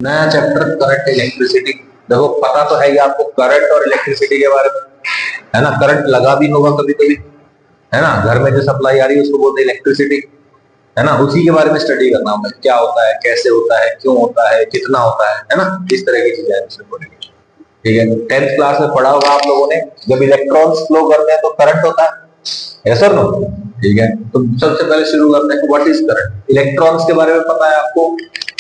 नया chapter current electricity. देखो पता तो है ही आपको करंट और इलेक्ट्रिसिटी के बारे में, है ना। करंट लगा भी होगा कभी कभी, है ना। घर में जो सप्लाई आ रही है उसको बोलते हैं इलेक्ट्रिसिटी, है ना। उसी के बारे में स्टडी करना होगा, क्या होता है, कैसे होता है, क्यों होता है, कितना होता है ना। इस तरह की चीजें इसमें पढ़ेंगे। ठीक है, 10th क्लास में पढ़ा होगा आप लोगों ने, जब इलेक्ट्रॉन्स फ्लो करते हैं तो करंट होता है, यस और नो। ठीक है, तो सबसे पहले शुरू करते हैं, व्हाट इज करंट। इलेक्ट्रॉन्स के बारे में पता है आपको,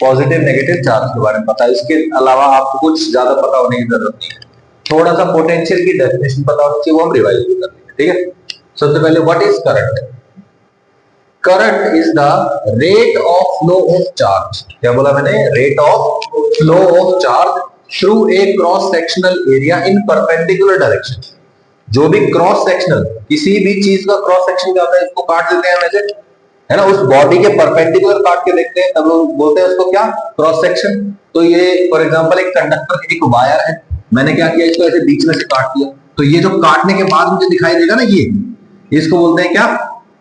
पॉजिटिव नेगेटिव चार्ज के बारे में पता है, इसके अलावा आपको कुछ ज्यादा पता होने की जरूरत नहीं है। थोड़ा सा पोटेंशियल की डेफिनेशन पता होनी चाहिए, वो हम रिवाइज भी कर लेंगे। ठीक है, सबसे पहले what is current. Current is the rate of flow of charge. क्या बोला मैंने, rate of flow of charge through a cross sectional area in perpendicular direction. जो भी क्रॉस सेक्शनल, किसी भी चीज का क्रॉस सेक्शन क्या होता है, इसको काट देते हैं वैसे, है ना, उस बॉडी के परपेंडिकुलर काट के देखते हैं, तब लोग बोलते हैं उसको क्या, क्रॉस सेक्शन। तो ये फॉर एग्जांपल एक कंडक्टर, एक वायर है, मैंने क्या किया, इसको ऐसे बीच में से काट दिया, तो ये जो काटने के बाद मुझे दिखाई देगा ना, ये इसको बोलते हैं क्या,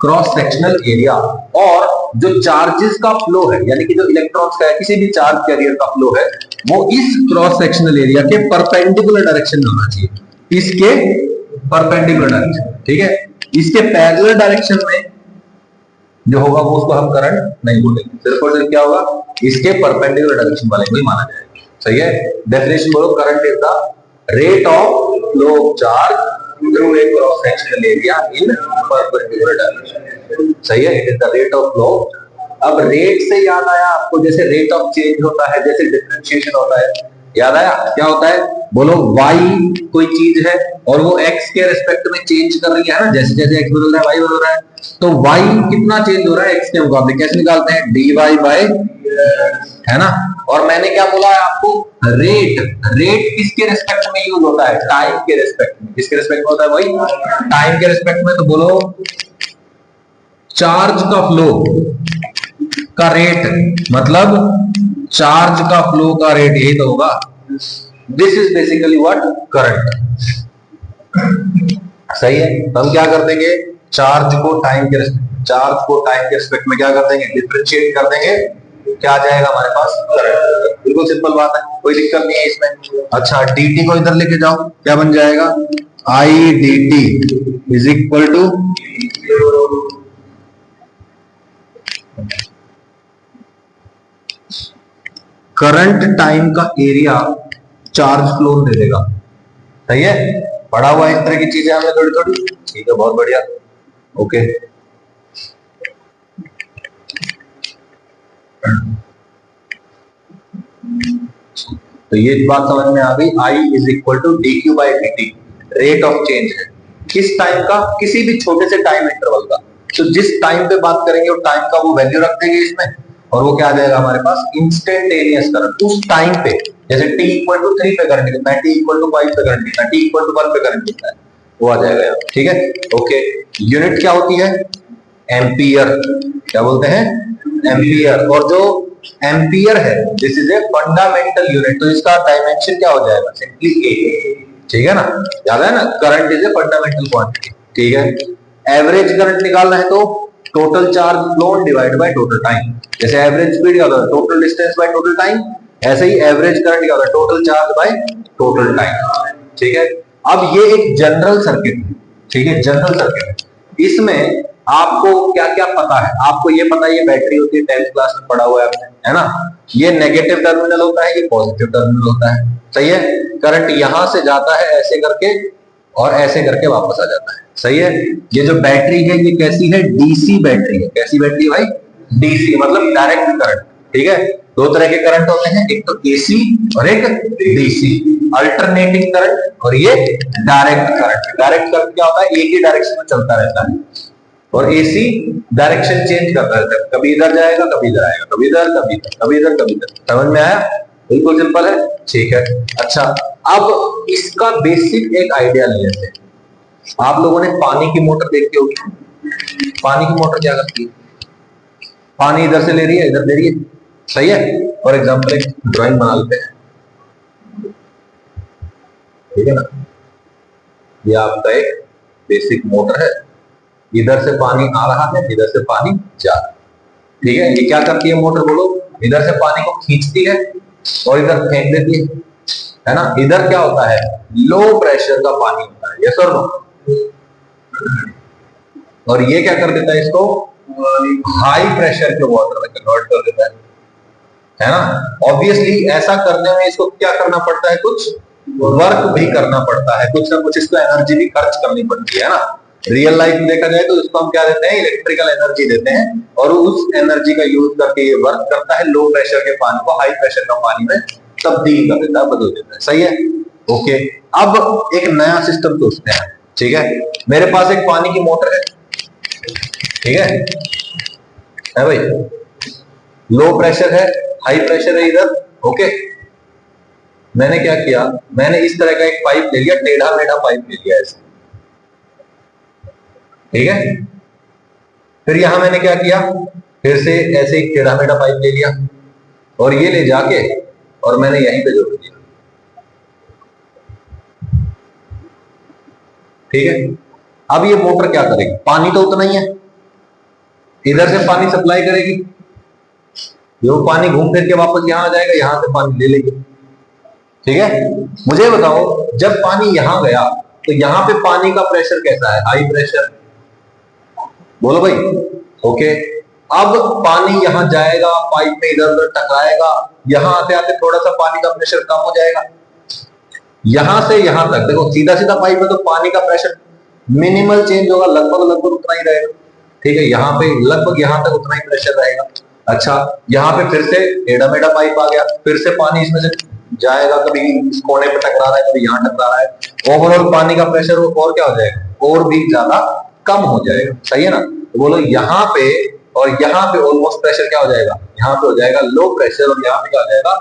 क्रॉस सेक्शनल एरिया। और जो चार्जेस का फ्लो है, यानी कि जो इलेक्ट्रॉन्स का है, किसी भी चार्ज कैरियर का फ्लो है, वो इस क्रॉस सेक्शनल एरिया के परपेंडिकुलर डायरेक्शन में होना चाहिए, इसके परपेंडिकुलर डायरेक्शन। ठीक है, इसके पैरेलल डायरेक्शन में जो होगा वो उसको हम करंट नहीं बोलेंगे, सिर्फ और सिर्फ क्या होगा, इसके परपेंडिकुलर डायरेक्शन वाले को ही माना जाएगा। सही है, डेफिनेशन बोलो, current is the rate of flow of charge through a cross sectional area in perpendicular direction. सही है, it is the rate of flow. अब रेट से याद आया आपको, जैसे रेट ऑफ चेंज होता है, जैसे डिफरेंशिएशन होता है, याद आया क्या होता है, बोलो। y कोई चीज है और वो x के रिस्पेक्ट में चेंज कर रही है ना, जैसे जैसे x बदल रहा है y बदल रहा है, तो y कितना चेंज हो रहा है x के मुकाबले, कैसे निकालते हैं, dy बाय, है ना। और मैंने क्या बोला है आपको, रेट, रेट किसके रिस्पेक्ट में यूज होता है, टाइम के रिस्पेक्ट में। किसके रिस्पेक्ट में होता है भाई, टाइम के रिस्पेक्ट में। तो बोलो, चार्ज का फ्लो का रेट मतलब चार्ज का फ्लो का रेट, यही तो होगा। This is basically what, current. सही है, तो हम क्या कर देंगे, चार्ज को टाइम के रिस्पेक्ट में क्या कर देंगे, डिफरेंशिएट कर देंगे, क्या आ जाएगा हमारे पास, करंट। बिल्कुल सिंपल बात है, कोई दिक्कत नहीं है इसमें। अच्छा, dt को इधर लेके जाओ, क्या बन जाएगा, I dt is equal to, current time का एरिया चार्ज फ्लो दे देगा। सही है, पढ़ा हुआ इस तरह की चीजें हमने थोड़ी थोड़ी। ठीक है, बहुत बढ़िया, ओके। तो ये बात समझ में आ गई, I is equal to D Q by D T, rate of change है किस टाइम का, किसी भी छोटे से टाइम इंटरवल का। तो जिस टाइम पे बात करेंगे वो टाइम का वो वैल्यू रख देंगे इसमें, और वो क्या आ जाएगा हमारे पास, इंस्टेंटेनियस करंट उस टाइम पे। जैसे t इक्वल टू 3 पे करंट कितना है, t इक्वल टू 5 पे करंट कितना है, t इक्वल टू 1 पे करंट कितना है, वो आ जाएगा यहाँ। ठीक है, ओके। यूनिट क्या होती है, एम्पियर। क्या बोलते हैं, एम्पियर। और जो एम्पियर है, this is a fundamental unit, तो इसका डायमेंशन क्या हो जाएगा, सिंपली ए। ठीक है ना, याद है ना, current is a fundamental quantity. ठीक है, एवरेज करंट निकालना है तो total charge phloem divide by total time. जैसे एवरेज स्पीड क्या होता है, total distance by total time, ऐसे ही एवरेज करंट क्या होता है, total charge by total time. ठीक है, अब ये एक जनरल सर्किट है। ठीक है, जनरल सर्किट, इसमें आपको क्या क्या पता है, आपको ये पता है ये बैटरी होती है, 10th क्लास में पढ़ा हुआ है ना। ये नेगेटिव टर्मिनल होता है, ये पॉजिटिव टर्मिनल होता है। सही है, करंट यहां से जाता है ऐसे करके और ऐसे करके वापस आ जाता है। सही है, ये जो बैटरी है ये कैसी है, डीसी बैटरी है। कैसी बैटरी है भाई, डीसी मतलब डायरेक्ट करंट। ठीक है, दो तरह के करंट होते हैं, एक तो एसी और एक डीसी, अल्टरनेटिंग करंट और ये डायरेक्ट करंट। डायरेक्ट करंट क्या होता है, एक ही डायरेक्शन में चलता रहता है, और एसी डायरेक्शन चेंज करता रहता है, कभी इधर जाएगा, कभी इधर आएगा, कभी इधर, कभी इधर, कभी इधर, कभी इधर। समझ में आया, बिल्कुल सिंपल है। ठीक है, अच्छा, अब इसका बेसिक एक आइडिया ले लेते हैं। आप लोगों ने पानी की मोटर देखी होगी, पानी की मोटर क्या करती है, पानी इधर से ले रही है, इधर ले रही है। सही है, फॉर एग्जाम्पल एक ड्राइंग बना लेते हैं। ठीक है ना, ये आपका एक बेसिक मोटर है, इधर से पानी आ रहा है, इधर से पानी जा रहा है। ठीक है, ये क्या करती है मोटर, बोलो, इधर से पानी को खींचती है और इधर फेंक देती है ना। इधर क्या होता है, लो प्रेशर का पानी होता है, यस और नो। और ये क्या कर देता है, इसको हाई प्रेशर के वाटर में कन्वर्ट कर देता है ना। ऑब्वियसली ऐसा करने में इसको क्या करना पड़ता है, कुछ वर्क भी करना पड़ता है, कुछ ना कुछ इसको एनर्जी भी खर्च करनी पड़ती है ना। रियल लाइफ में देखा जाए तो इसको हम क्या देते हैं, इलेक्ट्रिकल एनर्जी देते हैं, और उस एनर्जी का यूज करके ये वर्क करता है, लो प्रेशर के पानी को हाई प्रेशर का पानी में तब्दील कर देता है, बदल देता है। सही है, ओके। अब एक नया सिस्टम सोचते हैं, ठीक है। मेरे पास एक पानी की मोटर है, ठीक है भाई, लो प्रेशर है, हाई प्रेशर है इधर, ओके। मैंने क्या किया, मैंने इस तरह का एक पाइप ले लिया, टेढ़ा मेढ़ा पाइप ले लिया ऐसे, ठीक है। फिर यहां मैंने क्या किया, फिर से ऐसे एक टेढ़ा मेढ़ा पाइप ले लिया, और ये ले जाके और मैंने यहीं पे जोड़ दिया, ठीक है। अब ये मोटर क्या करेगी, पानी तो उतना ही है, इधर से पानी सप्लाई करेगी, ये पानी घूम फिर के वापस यहां आ जाएगा, यहां से पानी ले लेगी, ठीक है। मुझे बताओ, जब पानी यहां गया तो यहां पे पानी का प्रेशर कैसा है, हाई प्रेशर, बोलो भाई, ओके। अब पानी यहां जाएगा, पाइप में इधर उधर टकराएगा, यहां आते आते थोड़ा सा पानी का प्रेशर कम हो जाएगा, यहां से यहां तक देखो सीधा सीधा पाइप में तो पानी का प्रेशर मिनिमल चेंज होगा, लगभग लगभग उतना ही रहेगा, ठीक है। यहाँ पे लगभग यहां तक उतना ही प्रेशर रहेगा। अच्छा, यहाँ पे फिर से टेढ़ा मेढ़ा पाइप आ गया, फिर से पानी इसमें से जाएगा, कभी इस कोने पे टकरा रहा है, कभी यहाँ टकरा रहा है, ओवरऑल पानी का प्रेशर और क्या हो जाएगा, और भी ज्यादा कम हो जाएगा। सही है ना। तो बोलो यहाँ पे और यहाँ पे ऑलमोस्ट प्रेशर क्या हो जाएगा, यहाँ पे हो जाएगा लो प्रेशर, और यहाँ पे क्या हो जाएगा,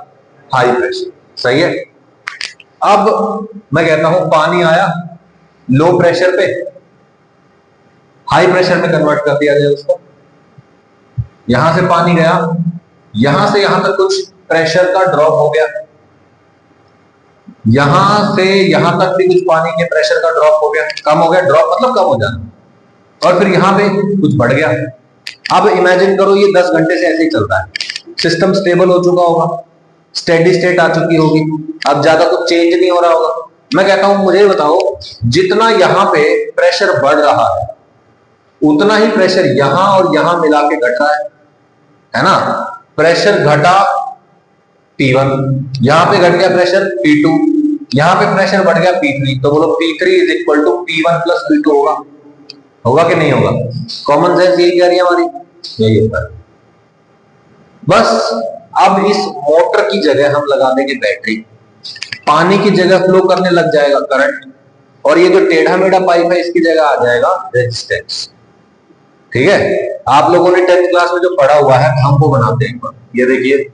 हाई प्रेशर। सही है। अब मैं कहता हूं पानी आया लो प्रेशर पे, हाई प्रेशर में कन्वर्ट कर दिया जाए उसको, यहां से पानी गया, यहां से यहां तक कुछ प्रेशर का ड्रॉप हो गया, यहां से यहां तक भी कुछ पानी के प्रेशर का ड्रॉप हो गया, कम हो गया, ड्रॉप मतलब कम हो जाना, और फिर यहां पे कुछ बढ़ गया। अब इमेजिन करो ये 10 घंटे से ऐसे ही चलता है, सिस्टम स्टेबल हो चुका होगा, स्टेडी स्टेट आ चुकी होगी, अब ज्यादा कुछ चेंज नहीं हो रहा होगा। मैं कहता हूं मुझे बताओ, जितना यहां पे प्रेशर बढ़ रहा है उतना ही प्रेशर यहां और यहां मिला के घट रहा है ना। प्रेशर घटा P1, यहां पे घट गया प्रेशर P2, यहां पे प्रेशर बढ़ गया P3, तो बोलो P3 is equal to P1 plus P2 होगा, होगा कि नहीं होगा। कॉमन सेंस यही कह रही है हमारी, यही होता है। बस अब इस मोटर की जगह हम लगा देंगे बैटरी, पानी की जगह फ्लो करने लग जाएगा करंट, और ये जो टेढ़ा मेढ़ा पाइप है इसकी जगह आ जाएगा रेजिस्टेंस, ठीक है। आप लोगों ने 10th क्लास में जो पढ़ा हुआ है हमको बनाते हैं एक बार, ये देखिए,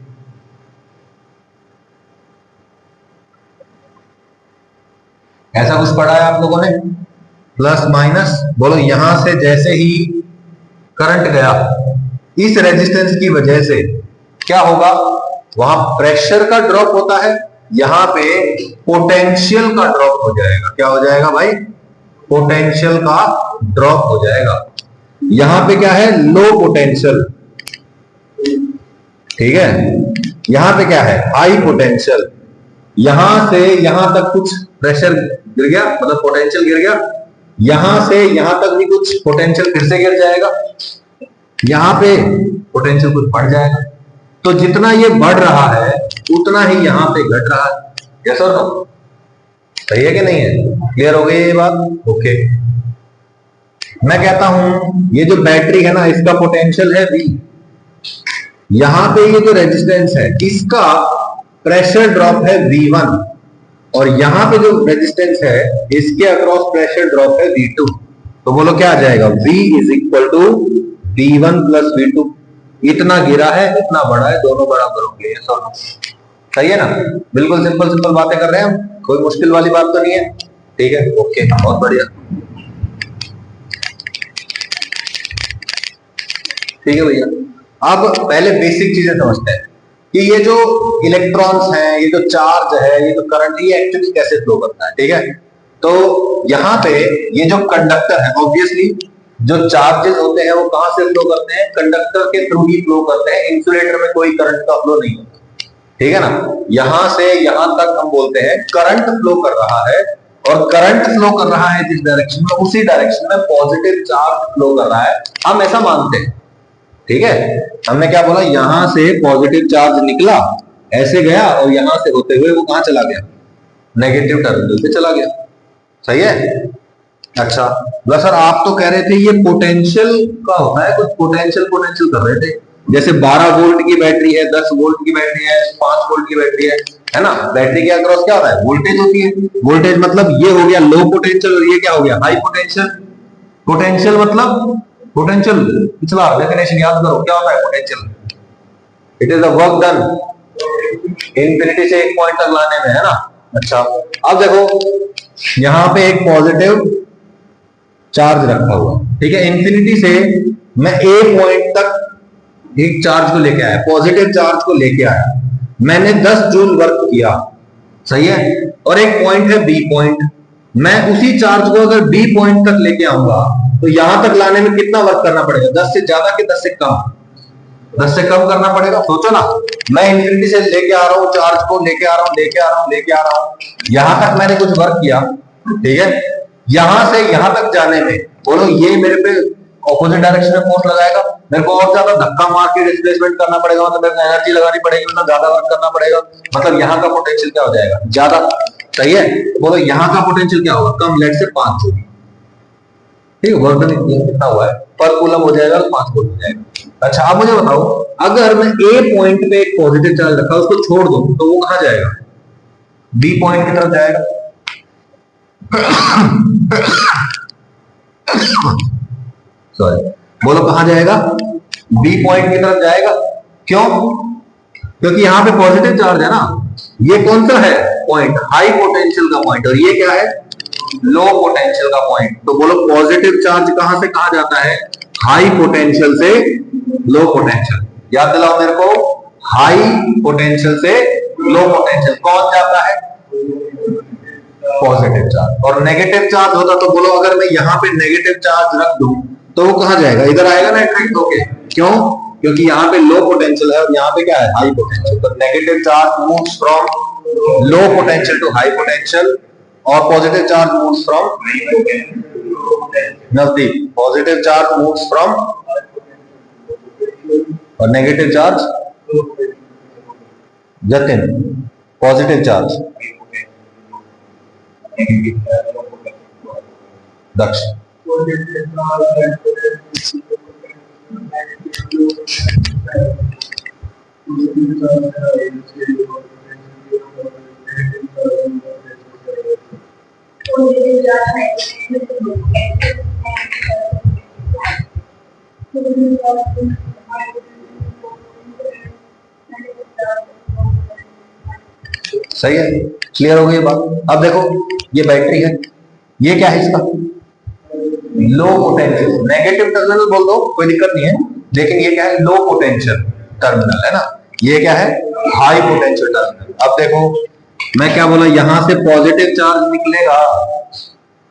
ऐसा कुछ पढ़ा है आप लोगों ने, प्लस माइनस, बोलो यहां से जैसे ही करंट गया इस रेजिस्टेंस की वजह से क्या होगा, वहां प्रेशर का ड्रॉप होता है, यहां पे पोटेंशियल का ड्रॉप हो जाएगा। क्या हो जाएगा भाई, पोटेंशियल का ड्रॉप हो जाएगा। यहां पे क्या है, लो पोटेंशियल, ठीक है। यहां पे क्या है, हाई पोटेंशियल, यहां से यहां तक कुछ प्रेशर गिर गया, मतलब पोटेंशियल गिर गया, यहां से यहां तक भी कुछ पोटेंशियल फिर से गिर जाएगा, यहां पे पोटेंशियल कुछ बढ़ जाएगा। तो जितना ये बढ़ रहा है उतना ही यहां पे घट रहा है, यस और नो, सही है कि नहीं है, क्लियर हो गई ये बात, ओके। मैं कहता हूं ये जो बैटरी है ना इसका पोटेंशियल है V, यहां पे ये जो रेजिस्टेंस है इसका प्रेशर ड्रॉप है V1, और यहां पे जो रेजिस्टेंस है इसके अक्रॉस प्रेशर ड्रॉप है V2, तो बोलो क्या आ जाएगा, V is equal to V1 plus V2, इतना गिरा है इतना बड़ा है, दोनों बराबर होंगे, सही है ना। बिल्कुल सिंपल सिंपल बातें कर रहे हैं हम, कोई मुश्किल वाली बात तो नहीं है, ठीक है, ओके, बहुत बढ़िया, ठीक है भैया। अब पहले बेसिक चीजें समझते हैं कि ये जो इलेक्ट्रॉन्स हैं, ये जो चार्ज है, ये जो करंट, ये एक्चुअली कैसे फ्लो करता है, ठीक है। तो यहाँ पे ये जो कंडक्टर है, ऑब्वियसली जो चार्जेस होते हैं वो कहां से फ्लो करते हैं, कंडक्टर के थ्रू ही फ्लो करते हैं, इंसुलेटर में कोई करंट का फ्लो नहीं होता, ठीक है ना। यहां से यहां तक हम बोलते हैं करंट फ्लो कर रहा है, और करंट फ्लो कर रहा है जिस डायरेक्शन में, उसी डायरेक्शन में पॉजिटिव चार्ज फ्लो कर रहा है, हम ऐसा मानते हैं। ठीक है, हमने क्या बोला, यहां से पॉजिटिव चार्ज निकला, ऐसे गया, और यहां से होते हुए वो कहां चला गया, नेगेटिव टर्मिनल पे चला गया। सही है। अच्छा बस सर, आप तो कह रहे थे ये पोटेंशियल का होता है, कुछ पोटेंशियल पोटेंशियल कर रहे थे, जैसे 12 वोल्ट की बैटरी है, 10 वोल्ट की बैटरी है, 5 वोल्ट की बैटरी है ना। बैटरी के अक्रॉस क्या होता है, वोल्टेज होती है। वोल्टेज मतलब ये हो गया लो पोटेंशियल, और ये क्या हो गया, हाई पोटेंशियल। पोटेंशियल मतलब, पोटेंशियल पिछला डेफिनेशन याद करो, क्या होता है potential, it is the work done infinity से एक पॉइंट तक लाने में, है ना। अच्छा अब देखो यहां पे एक पॉजिटिव चार्ज रखा हुआ, ठीक है, इंफिनिटी से मैं ए पॉइंट तक एक चार्ज को लेके आया, पॉजिटिव चार्ज को लेके आया, मैंने 10 जूल वर्क किया, सही है, और एक पॉइंट है बी पॉइंट, मैं उसी चार्ज को अगर बी पॉइंट तक लेके आऊंगा तो यहां तक लाने में कितना वर्क करना पड़ेगा, 10 से ज्यादा कि 10 से कम, 10 से कम करना पड़ेगा। सोचो ना, मैं इंफिनिटी से लेके आ रहा हूं चार्ज को, लेके आ रहा हूं, लेके आ रहा हूं, लेके आ रहा हूं, यहां तक मैंने कुछ वर्क किया, ठीक है, यहां से यहां तक जाने में बोलो ये मेरे पे ऑपोजिट डायरेक्शन में फोर्स लगाएगा, मेरे को और ज्यादा धक्का मार के डिस्प्लेसमेंट करना पड़ेगा, मतलब मेरे को एनर्जी लगानी पड़ेगी, मतलब ज्यादा वर्क करना पड़ेगा, मतलब यहाँ का पोटेंशियल क्या हो जाएगा, ज्यादा। सही है, बोलो यहाँ का पोटेंशियल क्या होगा, कम, लेट से 5 जूल, ठीक है, वर्क कितना हुआ है पर कूलम हो जाएगा, 5 वोल्ट हो जाएगा। अच्छा अब मुझे बताओ, अगर मैं ए पॉइंट पे एक पॉजिटिव चार्ज रखा, उसको छोड़ दूं तो वो कहां जाएगा, बी पॉइंट की तरफ जाएगा। सॉरी, बोलो कहां जाएगा, बी पॉइंट की तरफ जाएगा। क्यों, क्योंकि यहां पे पॉजिटिव चार्ज है ना, ये कौन सा है पॉइंट, हाई पोटेंशियल का पॉइंट, और ये क्या है, लो पोटेंशियल का पॉइंट। तो बोलो पॉजिटिव चार्ज कहां से कहां जाता है, हाई पोटेंशियल से लो पोटेंशियल। याद दिलाओ मेरे को, हाई पोटेंशियल से लो पोटेंशियल कौन जाता है, पॉजिटिव चार्ज। और नेगेटिव चार्ज होता तो बोलो, अगर मैं यहां पे नेगेटिव चार्ज रख दूं तो वो कहां जाएगा, इधर आएगा ना अट्रैक्ट होके। क्यों, क्योंकि यहाँ पे लो पोटेंशियल है और यहाँ पे क्या है, हाई पोटेंशियल। तो negative charge moves from low potential to high potential, और पॉजिटिव चार्ज मूव्स फ्रॉम नजदीक, पॉजिटिव चार्ज मूव्स फ्रॉम, और negative charge, Jatin positive charge, Daksh सही है, क्लियर हो गई बात। अब देखो ये बैटरी है, ये क्या है इसका, लो पोटेंशियल, नेगेटिव टर्मिनल बोल दो कोई दिक्कत नहीं है, लेकिन ये क्या है, लो पोटेंशियल टर्मिनल है ना, ये क्या है, हाई पोटेंशियल टर्मिनल। अब देखो मैं क्या बोला, यहां से पॉजिटिव चार्ज निकलेगा,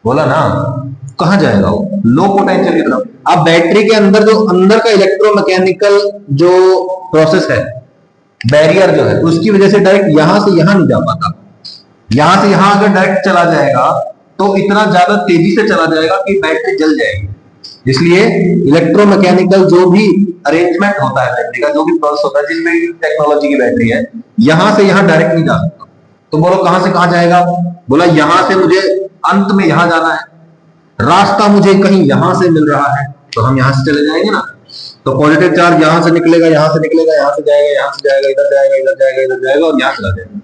बोला ना, कहां जाएगा वो, लो पोटेंशियल की तरफ। अब बैटरी के अंदर जो अंदर का इलेक्ट्रोमैकेनिकल जो प्रोसेस है, बैरियर जो है, उसकी वजह से डायरेक्ट यहां से यहां नहीं जा पाता, यहां से यहां अगर डायरेक्ट चला जाएगा तो इतना ज्यादा तेजी से चला जाएगा कि बैटरी जल जाएगी। इसलिए इलेक्ट्रोमैकेनिकल जो भी अरेंजमेंट होता है बैटरी का, जो भी प्रोसेस होता है, जिसमें टेक्नोलॉजी की बैटरी है, यहां से यहां डायरेक्ट नहीं जा सकता। तो बोलो कहां से कहां जाएगा, बोला यहां से मुझे अंत में यहां जाना है, रास्ता मुझे कहीं यहां से मिल रहा है, तो हम यहां से चले जाएंगे ना। तो पॉजिटिव चार्ज यहां से निकलेगा, यहां से निकलेगा, यहां से जाएगा, यहां से जाएगा, इधर जाएगा, इधर जाएगा, इधर जाएगा, और यहां चला जाएगा।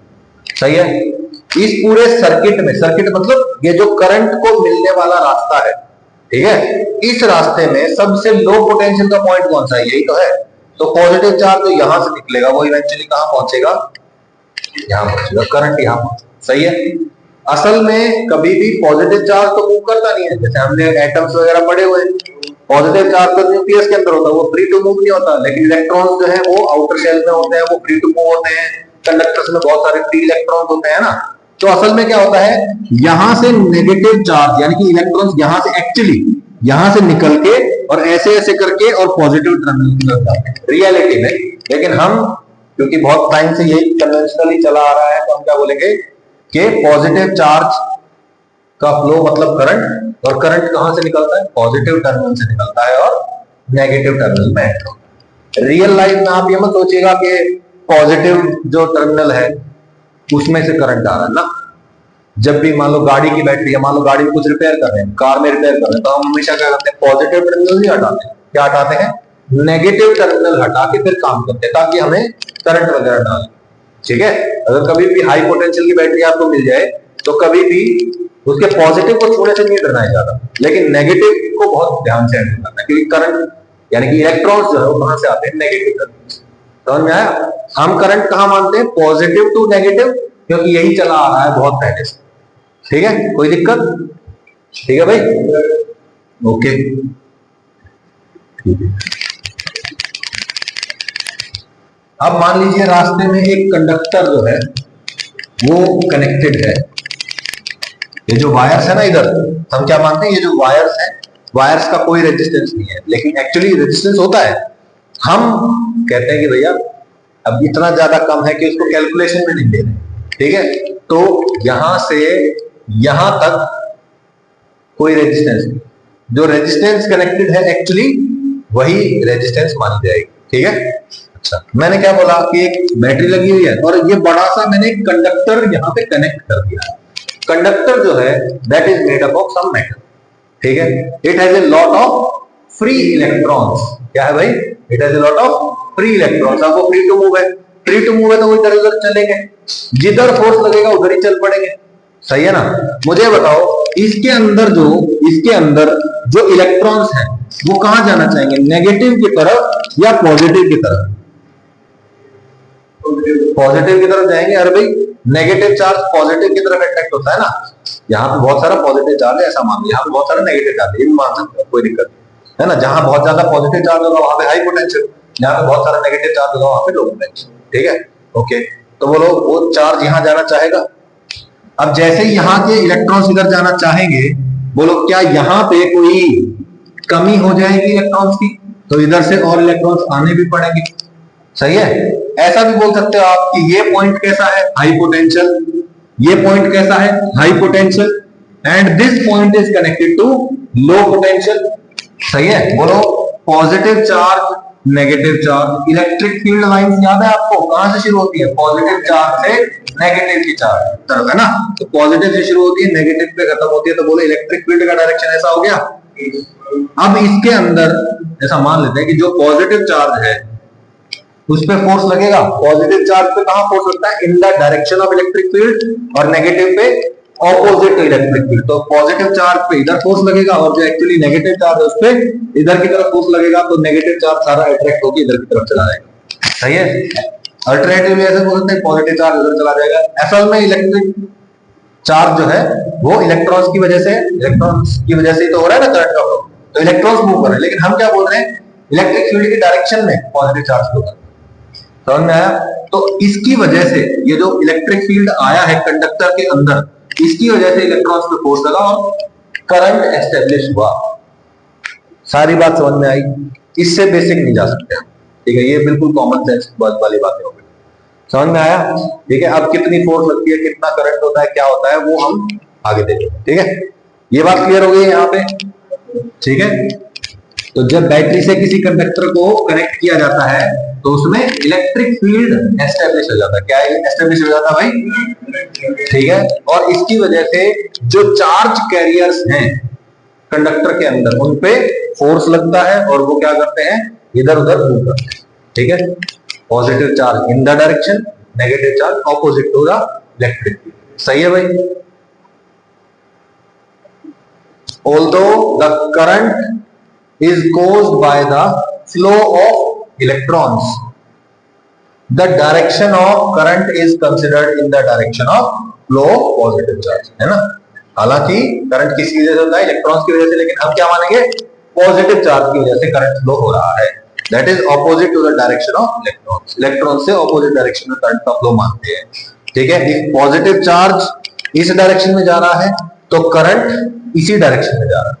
सही है। इस पूरे सर्किट में, सर्किट मतलब ये जो करंट को मिलने वाला रास्ता है, ठीक है, इस रास्ते में सबसे लो पोटेंशियल का पॉइंट कौन सा है, यही तो है। तो पॉजिटिव चार्ज जो यहां से निकलेगा वो इवेंचुअली कहां पहुंचेगा, यहां पहुंचेगा, करंट यहां पहुंचेगा। सही है। असल में कभी भी पॉजिटिव चार्ज तो मूव करता नहीं है, जैसे हमने एटम्स वगैरह पढ़े हुए, पॉजिटिव चार्ज तो न्यूक्लियस के अंदर होता है, वो फ्री टू मूव नहीं होता, लेकिन इलेक्ट्रॉन्स जो है वो आउटर शेल में होते हैं, वो फ्री टू मूव होते हैं। कंडक्टर्स में बहुत सारे फ्री इलेक्ट्रॉन्स होते हैं ना। तो असल में क्या होता है, यहां से नेगेटिव चार्ज यानी कि इलेक्ट्रॉन्स यहां से एक्चुअली यहां से निकल के और ऐसे ऐसे करके और पॉजिटिव टर्मिनल की तरफ जाते हैं रियलिटी में। लेकिन हम क्योंकि बहुत टाइम से यही कन्वेंशनली चला आ रहा है, तो हम क्या बोलेंगे कि पॉजिटिव चार्ज का फ्लो मतलब करंट, और करंट कहां से निकलता है, पॉजिटिव टर्मिनल से निकलता है और नेगेटिव टर्मिनल में एंटर होता है। रियल लाइफ में आप ये मत सोचिएगा कि पॉजिटिव जो टर्मिनल है उसमें से करंट आ रहा है ना। जब भी मान लो गाड़ी की बैटरी है, मान लो गाड़ी में कुछ रिपेयर कर रहे हैं, कार में रिपेयर कर रहे हैं, तो हम हमेशा क्या करते हैं, पॉजिटिव टर्मिनल नहीं हटाते, क्या हटाते हैं, नेगेटिव टर्मिनल हटा के फिर काम करते हैं ताकि हमें करंट वगैरह ना आए। ठीक है, अगर कभी भी हाई पोटेंशियल की बैटरी आपको मिल जाए तो कभी भी उसके पॉजिटिव को छूने से नहीं डरना है ज्यादा, लेकिन नेगेटिव को बहुत ध्यान से हैंडल करना है, क्योंकि करंट यानी कि इलेक्ट्रॉन्स जो है वो कहां से आते हैं, नेगेटिव टर्मिनल। समझ में आया? हम करंट कहां मानते हैं, पॉजिटिव टू नेगेटिव, क्योंकि यही चला आ रहा है बहुत पहले से। ठीक है, कोई दिक्कत? ठीक है भाई, ओके ठीक है। अब मान लीजिए रास्ते में एक कंडक्टर जो है वो कनेक्टेड है, ये जो वायर्स है ना, इधर हम क्या मानते हैं, ये जो वायर्स है, वायर्स का कोई रेजिस्टेंस नहीं है, लेकिन एक्चुअली रेजिस्टेंस होता है। हम कहते हैं कि भैया अब इतना ज्यादा कम है कि उसको कैलकुलेशन में नहीं दे रहे। ठीक है, तो यहां से यहां तक कोई रेजिस्टेंस नहीं, जो रेजिस्टेंस कनेक्टेड है एक्चुअली वही रेजिस्टेंस मानी जाएगी। ठीक है, अच्छा मैंने क्या बोला कि एक बैटरी लगी हुई है और ये बड़ा सा मैंने कंडक्टर यहां पे कनेक्ट कर दिया है। कंडक्टर जो है that is made up of some metal. ठीक है, it has a lot of free electrons. क्या है भाई, it has a lot of free electrons. आपको फ्री टू मूव है, फ्री टू मूव है तो वो इधर उधर चलेंगे, जिधर फोर्स लगेगा उधर ही चल पड़ेंगे। सही है ना? मुझे बताओ इसके अंदर जो इलेक्ट्रॉन्स हैं वो कहां जाना चाहेंगे, नेगेटिव की तरफ या पॉजिटिव की तरफ? पॉजिटिव की तरफ जाएंगे। अरे भाई नेगेटिव चार्ज पॉजिटिव की तरफ अट्रैक्ट होता है ना, यहाँ पे बहुत सारा पॉजिटिव चार्ज है ऐसा मान लो, यहाँ पे बहुत सारा नेगेटिव चार्ज है, ये भी मान सकते हो, कोई दिक्कत नहीं है ना। जहां बहुत ज्यादा पॉजिटिव चार्ज होगा वहां पे हाई पोटेंशियल, जहां पे बहुत सारा नेगेटिव चार्ज होगा वहां पे लो पोटेंशियल। ठीक है, ओके, तो बोलो वो चार्ज यहां जाना चाहेगा। अब जैसे ही यहाँ के इलेक्ट्रॉन्स इधर जाना चाहेंगे, बोलो क्या यहाँ पे कोई कमी हो जाएगी इलेक्ट्रॉन्स की, तो इधर से और इलेक्ट्रॉन्स आने भी पड़ेंगे। सही है, ऐसा भी बोल सकते हो आप कि ये पॉइंट कैसा है, हाई पोटेंशियल, ये पॉइंट कैसा है, high potential, and this point is connected to low potential. सही है, बोलो positive charge negative charge, electric field lines याद है आपको, कहां से शुरू होती है, पॉजिटिव चार्ज से नेगेटिव की चार्ज तरफ, है ना। तो पॉजिटिव से शुरू होती है, नेगेटिव पे खत्म होती है, तो बोलो इलेक्ट्रिक फील्ड का डायरेक्शन ऐसा हो गया। अब इसके अंदर ऐसा मान लेते हैं कि जो पॉजिटिव चार्ज है उस पे फोर्स लगेगा, पॉजिटिव चार्ज पे कहां फोर्स लगता है, इन the direction of electric field, और नेगेटिव पे ऑपोजिट टू इलेक्ट्रिक फील्ड। तो पॉजिटिव चार्ज पे इधर फोर्स लगेगा और जो एक्चुअली नेगेटिव चार्ज है उस पे इधर की तरफ फोर्स लगेगा, तो नेगेटिव चार्ज सारा अट्रैक्ट होकर इधर की तरफ चला जाएगा। सही है, अल्टरनेटिवली ऐसे बोल सकते हैं पॉजिटिव चार्ज उधर चला जाएगा। असल में इलेक्ट्रिक चार्ज जो है वो इलेक्ट्रॉन्स की वजह से ही तो हो रहा है ना करंट का फ्लो, तो इलेक्ट्रॉन्स मूव कर रहे हैं, लेकिन हम क्या बोल रहे हैं, इलेक्ट्रिक फील्ड की डायरेक्शन में पॉजिटिव चार्ज फ्लो कर रहा है। समझ में आया? तो इसकी वजह से ये जो इलेक्ट्रिक फील्ड आया है कंडक्टर के अंदर, इसकी वजह से इलेक्ट्रॉन्स पे फोर्स लगा और करंट एस्टेब्लिश हुआ। सारी बात समझ में आई? इससे बेसिक नहीं जा सकते। ठीक है, ये बिल्कुल कॉमन सेंस वाली बातें हो गई। समझ में आया? ठीक है, अब कितनी फोर्स लगती है, कितना करंट होता है, क्या होता है, वो हम आगे देखेंगे। ठीक है, ये बात क्लियर हो गई है यहाँ पे? ठीक है, तो जब बैटरी से किसी कंडक्टर को कनेक्ट किया जाता है तो उसमें इलेक्ट्रिक फील्ड एस्टेब्लिश हो जाता है। क्या एस्टेब्लिश हो जाता है भाई? ठीक है, और इसकी वजह से जो चार्ज कैरियर्स हैं कंडक्टर के अंदर उन पे फोर्स लगता है और वो क्या करते हैं, इधर उधर मूव करते हैं। ठीक है, positive charge in the direction, negative charge opposite to the electric field. सही है भाई? Although the current is caused by the flow of electrons, the direction of current is considered in the direction of flow of positive charge, है ना। हालांकि current किसकी वजह से होता है, इलेक्ट्रॉन्स की वजह से, लेकिन हम क्या मानेंगे, पॉजिटिव चार्ज की वजह से करंट फ्लो हो रहा है, that is opposite to the direction of electrons. Electron से ऑपोजिट डायरेक्शन में करंट का फ्लो मानते हैं। ठीक है, इफ पॉजिटिव चार्ज इस डायरेक्शन में जा रहा है तो करंट इसी डायरेक्शन में जा रहा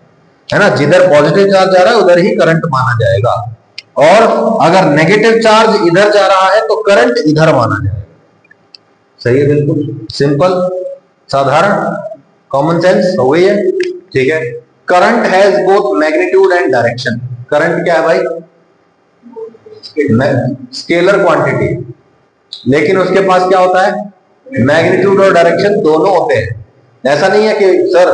है ना। जिधर पॉजिटिव चार्ज जा रहा है उधर ही करंट माना जाएगा। और अगर नेगेटिव चार्ज इधर जा रहा है तो करंट इधर माना जाएगा। सही है, बिल्कुल सिंपल, साधारण, कॉमन सेंस हो गई है। ठीक है, current has both magnitude and direction. Current क्या है भाई? स्केलर क्वांटिटी, लेकिन उसके पास क्या होता है? मैग्नीट्यूड और डायरेक्शन दोनों होते हैं। ऐसा नहीं है कि सर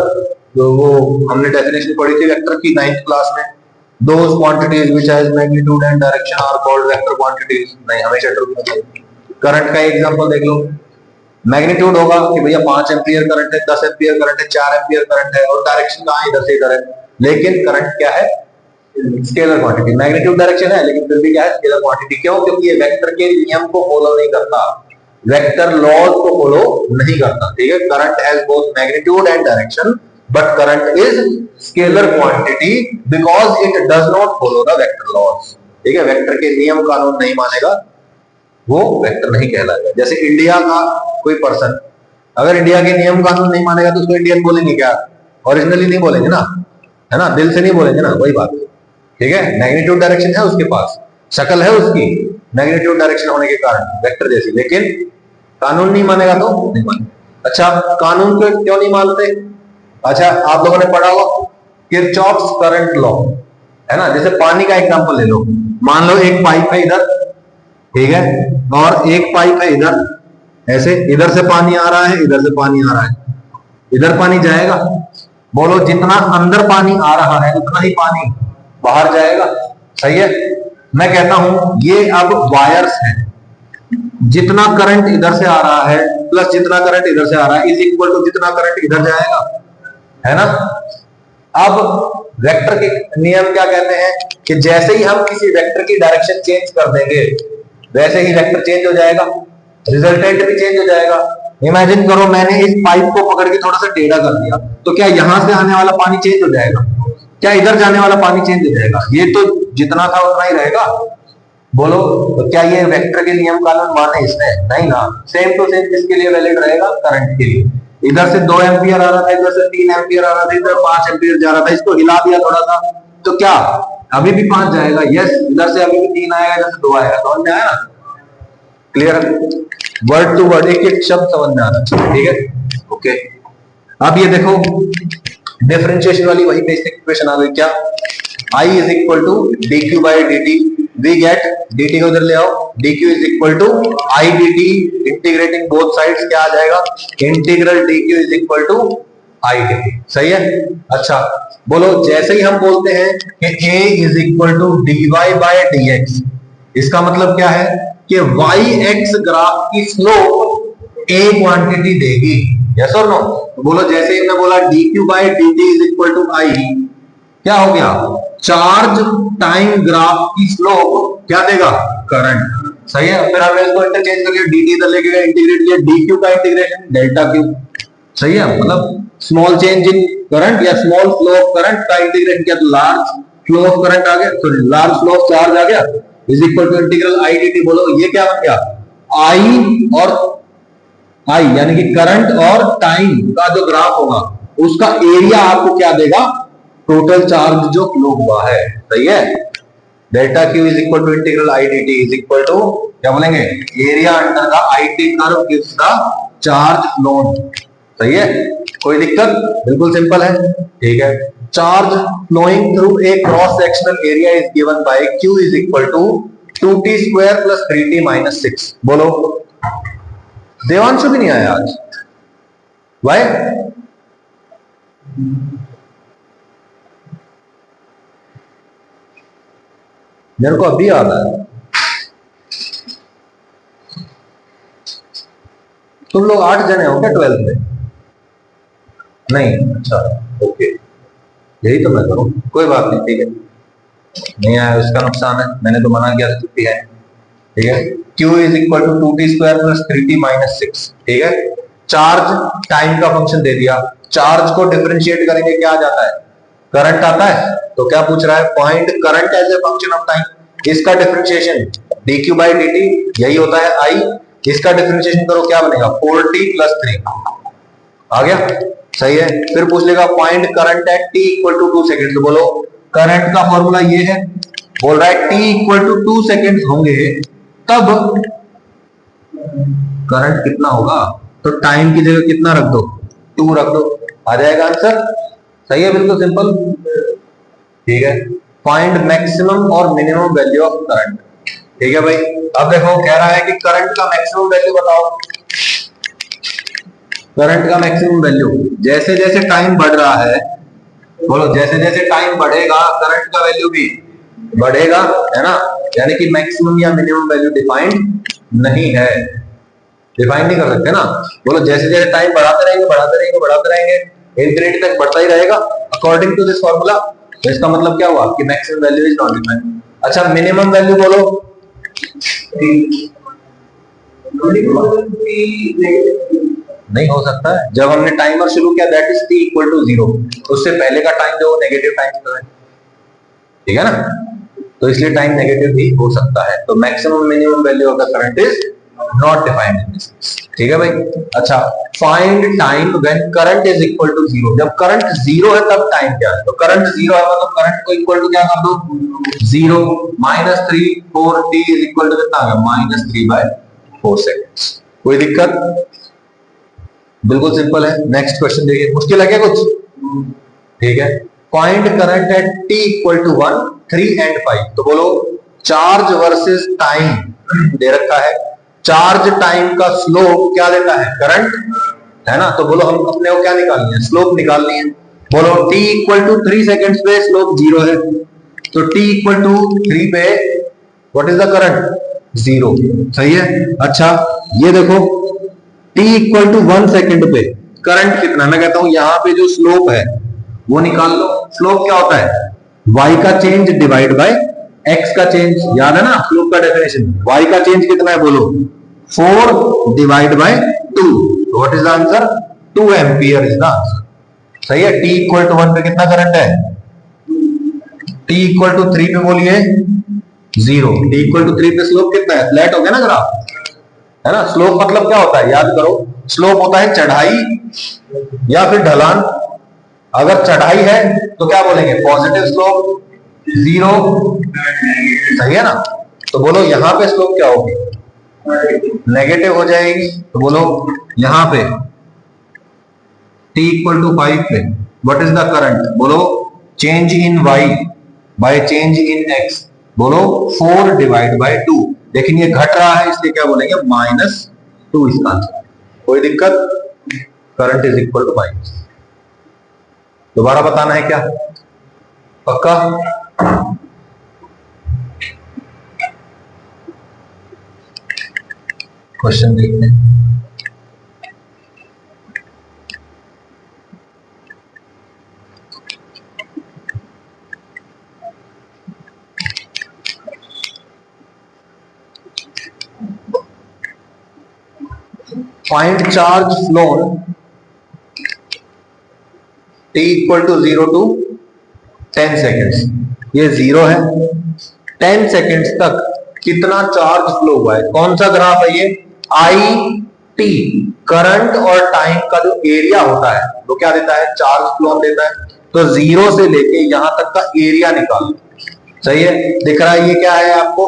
जो वो हमने डेफिनेशन पढ़ी थी वेक्टर की 9th क्लास में, those quantities which has magnitude and direction are called vector quantities. नहीं, हमेशा ट्रू नहीं। करंट का एग्जांपल देख लो, मैग्नीट्यूड होगा कि भैया 5 एम्पियर करंट है, 10 एम्पियर करंट है, 4 एम्पियर करंट है, और डायरेक्शन कहां इधर से इधर है। लेकिन करंट क्या है? Scalar quantity. मैग्नीट्यूड डायरेक्शन है लेकिन फिर भी क्या है? Scalar quantity. क्यों? क्योंकि ये वेक्टर के नियम को फॉलो नहीं करता, वेक्टर लॉज को फॉलो नहीं करता। ठीक है, current has both magnitude and direction but current is scalar quantity because it does not follow the vector laws. ठीक है, वेक्टर के नियम कानून नहीं मानेगा वो वेक्टर नहीं कहलाएगा। जैसे इंडिया का कोई पर्सन अगर इंडिया के नियम कानून नहीं मानेगा तो उसको इंडियन बोलेंगे क्या? ओरिजिनली नहीं बोलेंगे ना, है ना, दिल से नहीं बोलेंगे ना, वही बात है। ठीक है, मैग्नीट्यूड डायरेक्शन है उसके पास, शक्ल है उसकी मैग्नीट्यूड डायरेक्शन होने के कारण वेक्टर जैसी, लेकिन कानून नहीं मानेगा तो नहीं मानेगा। अच्छा, कानून को क्यों नहीं मानते? अच्छा, आप लोगों ने पढ़ा होगा किरचॉफ्स करंट लॉ, है ना। जैसे पानी का एग्जांपल ले लो, मान लो एक पाइप है इधर, ठीक है, और एक पाइप है इधर, ऐसे इधर से पानी आ रहा है, इधर से पानी आ रहा है, इधर पानी जाएगा। बोलो जितना अंदर पानी आ रहा है उतना ही पानी बाहर जाएगा। सही है, मैं कहता हूं ये अब वायर्स हैं, जितना करंट इधर से आ रहा है प्लस जितना करंट इधर से आ रहा है इज इक्वल टू जितना करंट इधर जाएगा, है ना। अब वेक्टर के नियम क्या कहते हैं कि जैसे ही हम किसी वेक्टर की डायरेक्शन चेंज कर देंगे वैसे ही वेक्टर चेंज हो जाएगा, रिजल्टेंट भी चेंज हो जाएगा। इमेजिन करो मैंने इस पाइप को पकड़ के थोड़ा सा टेढ़ा कर दिया, तो क्या यहां से आने वाला पानी चेंज हो जाएगा? क्या इधर जाने वाला पानी चेंज हो जाएगा? ये तो जितना था उतना ही रहेगा। बोलो तो क्या ये वेक्टर के नियम कानून माने इसने? नहीं ना। सेम टू सेम किसके लिए वैलिड रहेगा? करंट के लिए। इधर से 2 एम्पियर आ रहा था, इधर से 3 एम्पियर आ रहा था, इधर 5 एम्पियर जा रहा था, इसको हिला दिया थोड़ा सा तो क्या अभी भी 5 जाएगा? यस, इधर से अभी भी 3 आएगा, इधर से 2 आएगा। समझ में आया ना? क्लियर? वर्ड टू वर्ड एक एक शब्द समझ में आ रहा है। ठीक है, ओके। अब ये देखो डिफरेंशिएशन वाली वही बेसिक इक्वेशन आ गई। क्या? I is equal to D Q by D T, we get D T को उधर ले आओ, D Q is equal to I D T, integrating both sides क्या आ जाएगा? Integral D Q is equal to I D T. सही है। अच्छा बोलो, जैसे ही हम बोलते हैं कि a is equal to d y by d x, इसका मतलब क्या है कि वाई एक्स ग्राफ की स्लोप a क्वांटिटी देगी। यस और नो? बोलो जैसे ही मैं बोला d Q by D T is equal to I, क्या हो गया? चार्ज टाइम ग्राफ की स्लोप क्या देगा? करंट। सही है। फिर हमने इसको इंटरचेंज करके dt इधर लेके गए, इंटीग्रेट किया, dq का इंटीग्रेशन डेल्टा क्यू। सही है, मतलब स्मॉल चेंज इन करंट या स्मॉल फ्लो ऑफ करंट का इंटीग्रेशन किया तो लार्ज फ्लो ऑफ करंट आ गया, तो लार्ज फ्लो ऑफ चार्ज आ गया, is equal to integral I dt। बोलो ये क्या बन गया? आई और आई यानी कि करंट और टाइम का जो ग्राफ होगा उसका एरिया आपको क्या देगा? टोटल चार्ज जो फ्लो हुआ है। सही है। Delta Q is equal to integral I D T is equal to क्या बोलेंगे? Area under the I T curve gives the charge flown. सही है, कोई दिक्कत? बिल्कुल सिंपल है। ठीक है, charge flowing through a cross sectional area is given by Q is equal to 2t square plus 3t minus 6। बोलो, देवांशु भी नहीं आया आज, वाई? मेरे को अभी याद आया, तुम लोग 8 जने हो क्या 12th में? नहीं, अच्छा ओके, यही तो मैं करूं, कोई बात नहीं। ठीक है, नहीं आया उसका नुकसान है, मैंने तो मना किया था छुट्टी है। ठीक है, Q is equal to 2t square plus 3t minus 6। ठीक है, चार्ज टाइम का फंक्शन दे दिया, चार्ज को डिफरेंशिएट करेंगे क्या आ जाता है? करंट आता है। तो क्या पूछ रहा है? Find current as a function of time. इसका डिफरेंशिएशन dq बाई dt यही होता है I, इसका डिफरेंशिएशन करो क्या बनेगा? 4t प्लस 3 आ गया। सही है। फिर पूछ लेगा find current at t equal to 2 second. बोलो करंट का फॉर्मूला ये है, बोल रहा है t इक्वल टू 2 सेकेंड होंगे तब करंट कितना होगा, तो टाइम की जगह कितना रख दो, 2 रख दो, आ जाएगा आंसर। सही है, बिल्कुल सिंपल। ठीक है, फाइंड मैक्सिमम और मिनिमम वैल्यू ऑफ करंट। ठीक है भाई, अब देखो कह रहा है कि करंट का मैक्सिमम वैल्यू बताओ। करंट का मैक्सिमम वैल्यू, जैसे जैसे टाइम बढ़ रहा है, बोलो जैसे जैसे टाइम बढ़ेगा करंट का वैल्यू भी बढ़ेगा, है ना। यानी कि मैक्सिमम या मिनिमम वैल्यू डिफाइंड नहीं है, डिफाइन नहीं कर सकते ना। बोलो जैसे जैसे टाइम बढ़ाते रहेंगे बढ़ाते रहेंगे बढ़ाते रहेंगे, इंफिनिटी तक बढ़ता ही रहेगा अकॉर्डिंग टू दिस फॉर्मूला। तो इसका मतलब क्या हुआ कि maximum value is not defined. अच्छा, मिनिमम वैल्यू बोलो। नहीं हो सकता है, जब हमने टाइमर शुरू किया that is t equal to 0, उससे पहले का टाइम जो नेगेटिव टाइम है, ठीक है ना, तो इसलिए टाइम नेगेटिव भी हो सकता है। तो maximum minimum value of the current is not defined in this case. ठीक है भाई। अच्छा, find time when current is equal to 0। जब करंट 0 है तब टाइम क्या है, तो करंट 0 है मतलब करंट को इक्वल टू क्या कर दो, 0 minus 3 4 t is equal to कितना आ गया, -3/4 सेकेंड्स। कोई दिक्कत? बिल्कुल सिंपल है। नेक्स्ट क्वेश्चन देखिए, मुश्किल है क्या कुछ? ठीक है, find current at t equal to 1 3 and 5। तो बोलो चार्ज वर्सेस टाइम दे रखा है, चार्ज टाइम का स्लोप क्या देता है, करंट, है ना। तो बोलो हम अपने को क्या निकालनी है, स्लोप निकालनी है। बोलो t इक्वल टू 3 सेकेंड्स पे स्लोप 0 है, तो t इक्वल टू 3 पे व्हाट इज द करंट, 0। सही है। अच्छा ये देखो t इक्वल टू 1 सेकेंड पे करंट कितना, मैं कहता हूं यहां पे जो स्लोप है वो निकाल लो। स्लोप क्या होता है, y का चेंज डिवाइड बाय x का चेंज, याद है ना स्लोप का डेफिनेशन। y का चेंज कितना है बोलो, 4 divide by 2। What is the answer, 2 ampere is the answer. सही है। t इक्वल टू 1 पे कितना करंट है, t इक्वल टू 3 पे बोलिए 0। t इक्वल टू 3 पे स्लोप कितना है, फ्लैट हो गया ना ग्राफ, है ना। स्लोप मतलब क्या होता है, याद करो, स्लोप होता है चढ़ाई या फिर ढलान। अगर चढ़ाई है तो क्या बोलेंगे, पॉजिटिव स्लोप 0। सही है ना। तो बोलो यहां पे स्लोप क्या होगी, नेगेटिव हो जाएगी। तो बोलो यहां पे t इक्वल टू 5 पे व्हाट इज द करंट, बोलो change in y by change in x, बोलो 4 डिवाइड बाय 2। लेकिन ये घट रहा है इसलिए क्या बोलेंगे, -2 इसका आंसर। कोई दिक्कत, current is equal to minus. दोबारा बताना है क्या, पक्का? क्वेश्चन देखते हैं। Find charge flown t equal to 0 to 10 seconds. ये 0 है, 10 सेकेंड्स तक कितना चार्ज फ्लो हुआ है। कौन सा ग्राफ है ये, आई टी, करंट और टाइम का जो एरिया होता है वो क्या देता है, चार्ज फ्लो देता है। तो 0 से लेके यहां तक का एरिया निकालो। सही है, दिख रहा है ये क्या है आपको,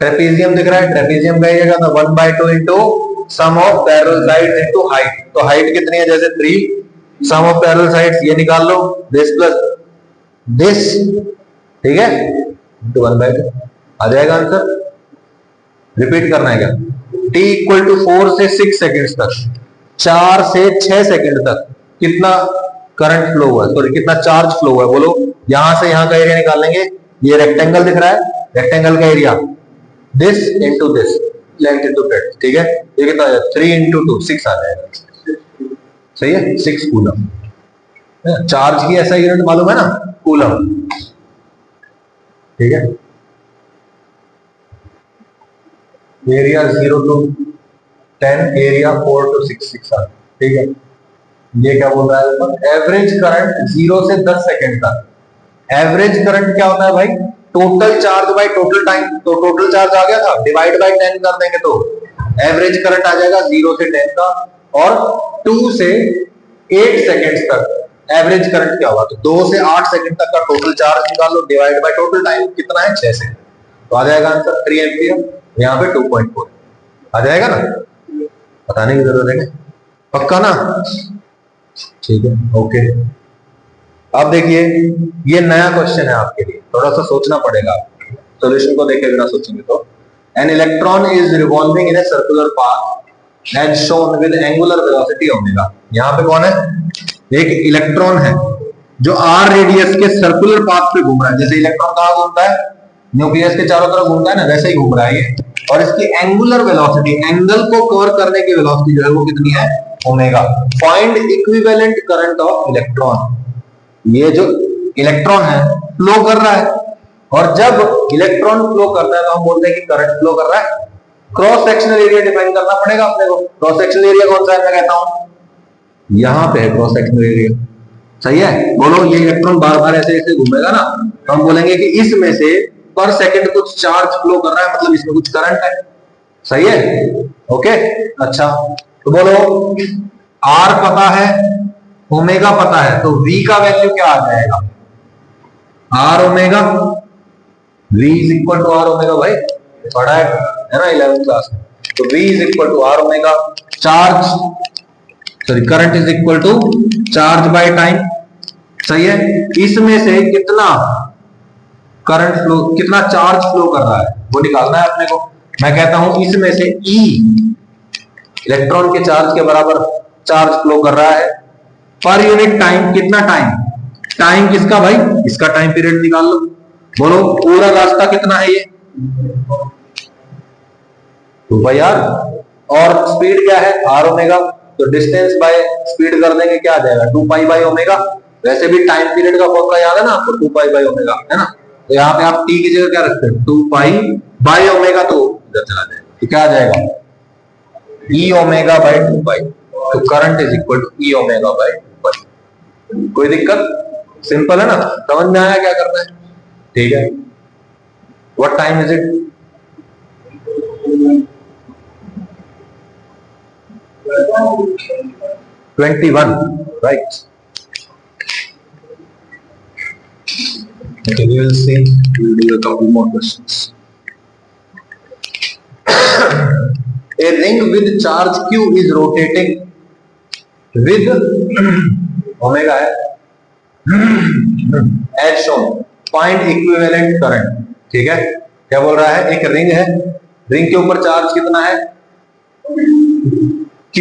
ट्रेपीजियम दिख रहा है। ट्रेपीजियम का एरिया था 1/2 into sum of parallel sides into height. तो हाइट कितनी है, जैसे 3, सम ऑफ पैरेलल साइड्स ये निकाल लो, दिस प्लस दिस, ठीक है, इंटू 1/2 आ जाएगा आंसर। रिपीट करना है क्या, t इक्वल टू 4 से 6 सेकेंड तक, 4 से 6 सेकेंड तक कितना करंट फ्लो हुआ है, सॉरी कितना चार्ज फ्लो हुआ है। बोलो यहां से यहां का एरिया निकाल लेंगे। ये रेक्टेंगल दिख रहा है, रेक्टेंगल का area this into this, length into breadth, ठीक है। ये कितना है, 3 इंटू 2 6 आ जाएगा। सही है, 6 कूलम। चार्ज की ऐसा यूनिट मालूम है ना, कूलम, ठीक है। एरिया 0 टू 10, एरिया 4 टू 6 6 आ, ठीक है। ये क्या बोल रहा है, एवरेज करंट 0 से 10 सेकेंड तक। एवरेज करंट क्या होता है भाई, total charge by total time. तो टोटल चार्ज आ गया था, डिवाइड बाय 10 कर देंगे तो एवरेज करंट आ जाएगा 0 से 10 का। और 2 से 8 सेकेंड्स तक एवरेज करंट क्या होगा, तो 2 से 8 सेकंड तक का टोटल चार्ज निकालो, डिवाइड बाय टोटल टाइम कितना है 6 सेकंड, तो आ जाएगा आंसर 3 एम्पियर, यहाँ पे 2.4 आ जाएगा ना, बताने की जरूरत है, पक्का ना, ठीक है ओके। अब देखिए ये नया क्वेश्चन है आपके लिए, थोड़ा सा सोचना पड़ेगा, सॉल्यूशन को देखे बिना सोचेंगे तो, an electron is revolving in a circular path as shown with angular velocity omega. यहाँ पे कौन है, एक इलेक्ट्रॉन है जो आर रेडियस के सर्कुलर पाथ पे घूम रहा है, जैसे इलेक्ट्रॉन कहां घूमता है, न्यूक्लियस के चारों तरफ घूमता है ना, वैसे ही घूम रहा है ये, और इसकी एंगुलर वेलोसिटी, एंगल को कवर करने की वेलोसिटी जो है वो कितनी है, omega. Find equivalent current of electron, ये जो इलेक्ट्रॉन है फ्लो कर रहा है, और जब इलेक्ट्रॉन फ्लो करता है तो हम बोलते हैं कि करंट फ्लो कर रहा है। क्रॉस सेक्शनल एरिया डिफाइन करना पड़ेगा अपने को, क्रॉस सेक्शनल एरिया कौन सा है, मैं कहता हूं यहां पे है क्रॉस सेक्शनल एरिया, सही है, बोलो ये इलेक्ट्रॉन बार बार ऐसे ऐसे घूमेगा ना, तो हम बोलेंगे कि इसमें से पर सेकंड कुछ चार्ज फ्लो कर रहा है, मतलब इसमें कुछ करंट है, सही है ओके। अच्छा तो बोलो आर पता है, ओमेगा पता है, तो V का वैल्यू क्या आ जाएगा, R omega, V is equal to R omega, भाई पढ़ा है ना 11th क्लास में, तो V is equal to R omega, charge sorry current is equal to charge by time, सही है, इसमें से कितना करंट फ्लो, कितना चार्ज फ्लो कर रहा है वो निकालना है अपने को। मैं कहता हूं इसमें से E इलेक्ट्रॉन के चार्ज के बराबर चार्ज फ्लो कर रहा है, पर यूनिट टाइम कितना टाइम, टाइम किसका भाई, इसका टाइम पीरियड निकाल लो, बोलो पूरा रास्ता कितना है ये 2 पाई आर, और स्पीड क्या है आर ओमेगा, तो डिस्टेंस बाय स्पीड कर देंगे क्या आ जाएगा 2 पाई बाय ओमेगा, वैसे भी टाइम पीरियड का फॉर्मूला याद है ना आपको 2 पाई बाय ओमेगा है ना, तो यहाँ पे आप टी की जगह क्या रखते हैं 2 पाई बाय ओमेगा, तो इधर चला जाएगा, तो क्या आ जाएगा ई ओमेगा बाय 2 पाई, तो current is equal to E omega by 2 pi. कोई दिक्कत, सिंपल है ना, समझ में आया क्या करना है, ठीक है। What time is it, $21, right? Okay, we will see. We will do a couple more questions. A ring with charge Q is rotating with omega as shown. Find equivalent current. ठीक है, क्या बोल रहा है, एक रिंग है, ring के ऊपर चार्ज कितना है Q,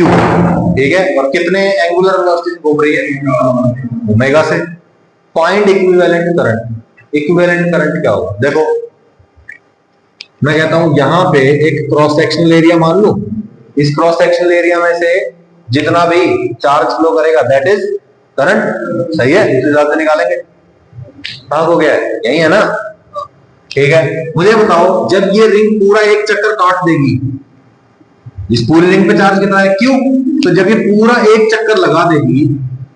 ठीक है, और कितने एंगुलर वेलोसिटी घूम रही है ओमेगा से। Find equivalent current, equivalent current क्या होगा, देखो मैं कहता हूं यहां पे एक क्रॉस सेक्शनल एरिया मान लो, इस क्रॉस सेक्शनल एरिया में से जितना भी चार्ज फ्लो करेगा दैट इज करंट, सही है, इस हिसाब से निकालेंगे, कहां हो गया है, यही है ना, ठीक है। मुझे बताओ जब ये रिंग पूरा एक चक्कर काट देगी, इस पूरी रिंग पे चार्ज कितना है क्यों, तो जब ये पूरा एक चक्कर लगा देगी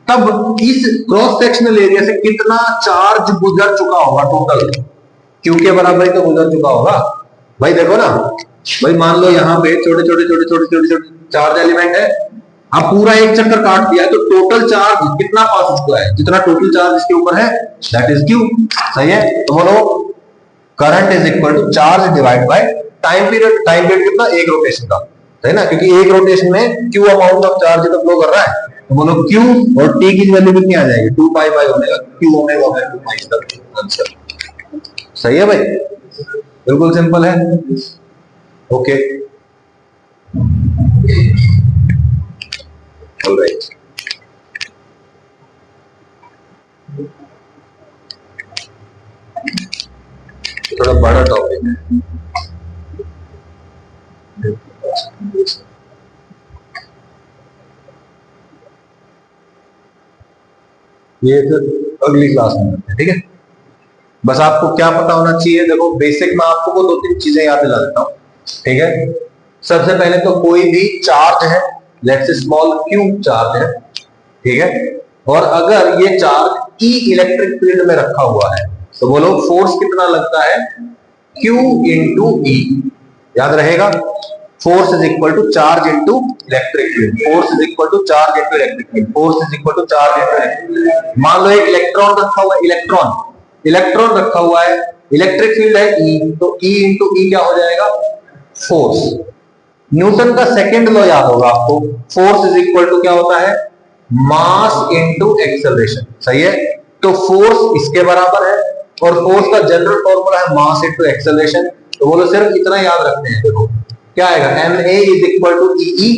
तब इस क्रॉस सेक्शनल एरिया से कितना चार्ज गुजर चुका होगा, टोटल क्यू के बराबर ही तो गुजर चुका होगा भाई। देखो ना भाई, मान लो यहाँ पे छोटे छोटे छोटे छोटे छोटे छोटे चार्ज एलिमेंट है, अब पूरा एक चक्कर काट दिया है तो टोटल चार्ज कितना पास हुआ है, जितना टोटल चार्ज इसके ऊपर है दैट इज क्यू, सही है। तो बोलो current is equal to charge divide by time period, time period कितना, एक रोटेशन का, है ना, क्योंकि एक रोटेशन में क्यू अमाउंट ऑफ चार्ज तो फ्लो कर रहा है, तो बोलो क्यू और टी की वैल्यू कितनी आ जाएगी 2 pi by omega, Q omega by 2 पाई इसका आंसर, सही है भाई, बिल्कुल सिंपल है ओके ऑलराइट। थोड़ा बड़ा टॉपिक है, ये फिर अगली क्लास में करते हैं, ठीक है। बस आपको क्या पता होना चाहिए, देखो बेसिक में आपको वो 2-3 चीजें याद दिला देता हूं, ठीक है। सबसे पहले तो कोई भी चार्ज है, let's say small Q charge है, ठीक है, और अगर ये चार्ज ई इलेक्ट्रिक फील्ड में रखा हुआ है तो बोलो फोर्स कितना लगता है Q इंटू ई, याद रहेगा, force is equal to charge into electric field, force is equal to charge into electric field, force is equal to charge into electric field. मान लो एक इलेक्ट्रॉन रखा हुआ है, इलेक्ट्रॉन रखा हुआ है, इलेक्ट्रिक फील्ड है E, तो E इंटू E क्या हो जाएगा, फोर्स। न्यूटन का सेकंड लॉ याद होगा आपको, फोर्स इज इक्वल टू क्या होता है, मास इनटू एक्सेलरेशन, सही है। तो फोर्स इसके बराबर है और फोर्स का जनरल फॉर्मूला है मास इनटू एक्सेलरेशन। तो बोलो सिर्फ इतना याद रखते हैं, देखो क्या आएगा, ma is equal to E,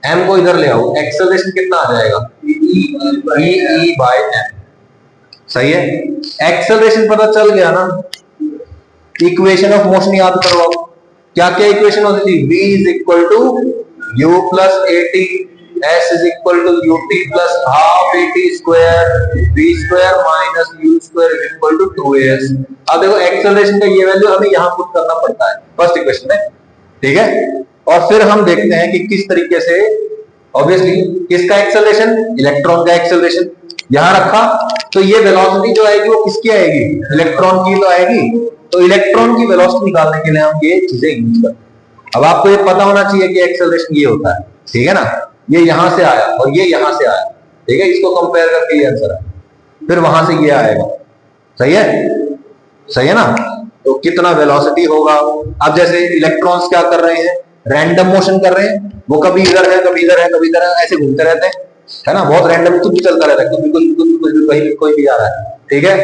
m को इधर ले आओ, एक्सेलरेशन कितना आ जाएगा, e बाय m, सही है। एक्सेलरेशन पता चल गया ना, इक्वेशन ऑफ मोशन याद करवाओ, क्या क्या इक्वेशन होती थी, v is equal to u plus at, s is equal to ut plus half at square, v square minus u square is equal to 2as। अब देखो एक्सेलरेशन का ये वैल्यू हमें यहां पुट करना पड़ता है फर्स्ट इक्वेशन में, ठीक है। और फिर हम देखते हैं कि किस तरीके से, ऑब्वियसली किसका एक्सेलरेशन, इलेक्ट्रॉन का एक्सेलरेशन यहां रखा, तो ये वेलोसिटी जो आएगी वो किसकी आएगी, इलेक्ट्रॉन की तो आएगी। तो इलेक्ट्रॉन की वेलोसिटी निकालने के लिए हम ये चीजें यूज करते हैं। अब आपको ये पता होना चाहिए कि एक्सेलरेशन ये होता है, ठीक है ना, ये यहां से आया और ये यहां से आया, ठीक है, इसको कंपेयर करके ये आंसर है, फिर वहां से ये आएगा, सही है, सही है ना। तो कितना वेलोसिटी होगा। अब जैसे इलेक्ट्रॉन्स क्या कर रहे हैं, रैंडम मोशन कर रहे हैं, वो कभी इधर है कभी इधर है कभी इधर है, ऐसे घूमते रहते हैं, है ना, बहुत रैंडम कुछ भी चलता रहता है, कुछ कोई भी आ रहा है, ठीक है।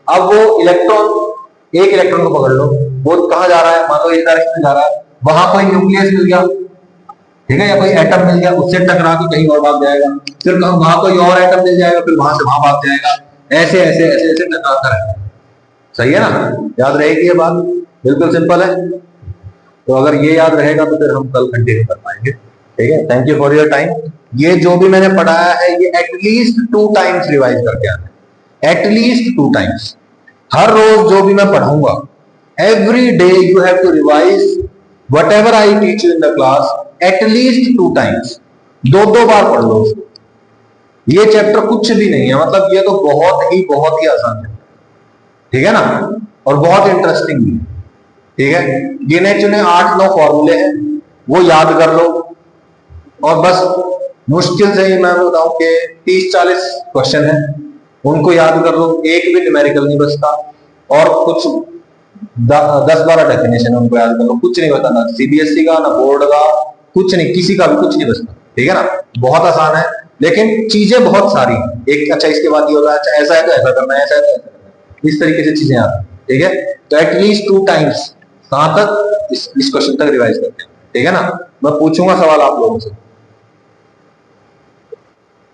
अब वो इलेक्ट्रॉन, एक इलेक्ट्रॉन को पकड़ लो, वो कहां जा रहा है, मान लो इस डायरेक्शन में जा रहा है, वहां कोई न्यूक्लियस मिल गया, ठीक है, या कोई एटम मिल गया, उससे टकरा के कहीं और भाग जाएगा, फिर वहां कोई और एटम मिल जाएगा, फिर वहां से वहां भाग जाएगा, ऐसे ऐसे ऐसे ऐसे टकराता रहेगा, सही है ना, याद रहेगी ये बात, बिल्कुल सिंपल है। तो अगर ये याद रहेगा तो फिर हम कल कंटिन्यू कर पाएंगे, ठीक है। Thank you for your time. ये जो भी मैंने पढ़ाया है ये एटलीस्ट 2 टाइम्स रिवाइज करके आना है, एटलीस्ट 2 टाइम्स, हर रोज जो भी मैं पढ़ाऊंगा, every day you have to revise whatever I teach you in the class at least 2 times, 2 बार पढ़ लो उसको। ये चैप्टर कुछ भी नहीं है, मतलब ये तो बहुत ही आसान है, ठीक है ना, और बहुत इंटरेस्टिंग भी, ठीक है। गिने चुने 8-9 फॉर्मूले हैं, वो याद कर लो, और बस मुश्किल से ही मैं बताऊं कि 30-40 क्वेश्चन है, उनको याद कर लो, एक भी न्यूमेरिकल नहीं बचता, और कुछ 10-12 डेफिनेशन उनको याद कर लो, कुछ नहीं बचता, ना सीबीएसई का ना बोर्ड का, कुछ नहीं, किसी का भी कुछ नहीं बचता, ठीक है ना। बहुत आसान है, लेकिन चीजें बहुत सारी हैं, एक अच्छा इसके बाद ये होता है, अच्छा ऐसा है तो ऐसा करना है, ऐसा है तो ऐसा करना है, इस तरीके से चीजें आती हैं, ठीक है। तो एटलीस्ट 2 टाइम्स कहां तक, इस क्वेश्चन तक रिवाइज करते हैं, ठीक है ना। मैं पूछूंगा सवाल आप लोगों से।